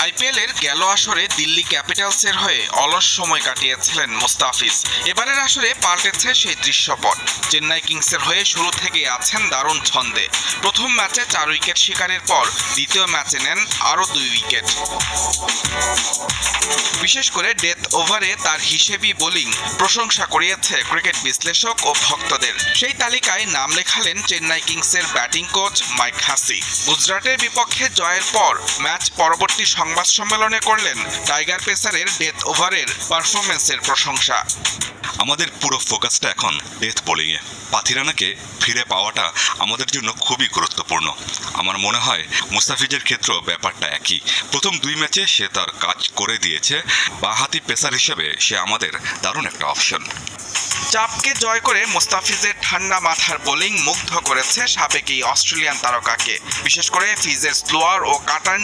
আইপিএলের গেল আসরে দিল্লি ক্যাপিটালসের হয়ে অলস সময় কাটিয়েছিলেন মুস্তাফিজ। এবারের আসরে পাল্টেছে সেই দৃশ্যপট। চেন্নাই কিংসের হয়ে শুরু থেকেই আছেন দারুণ ছন্দে। প্রথম ম্যাচে 4 উইকেট শিকারের পর দ্বিতীয় ম্যাচে নেন আরও 2 উইকেট। বিশেষ করে ডেথ ওভারে তার হিসেবি বোলিং প্রশংসা কুড়িয়েছে ক্রিকেট বিশ্লেষক ও ভক্তদের। সেই তালিকায় নাম লেখালেন চেন্নাই কিংসের ব্যাটিং কোচ মাইক হাসি। গুজরাটের বিপক্ষে জয়ের পর ম্যাচ পরবর্তী সংবাদ সম্মেলনে করলেন টাইগার পেসারের ডেথ ওভারের পারফরম্যান্সের প্রশংসা। আমাদের পুরো ফোকাসটা এখন ডেথ বোলিংয়ে। পাথিরানাকে ফিরে পাওয়াটা আমাদের জন্য খুবই গুরুত্বপূর্ণ। আমার মনে হয় মুস্তাফিজের ক্ষেত্রেও ব্যাপারটা একই। প্রথম 2 ম্যাচে সে তার কাজ করে দিয়েছে। বাঁহাতি পেসার হিসেবে সে আমাদের দারুণ একটা অপশন। চাপকে জয় করে মুস্তাফিজের ঠান্ডা মাথার বোলিং মুগ্ধ করেছে সাবেক এই অস্ট্রেলিয়ান তারকাকে। বিশেষ করে ফিজের স্লোয়ার ও কাটার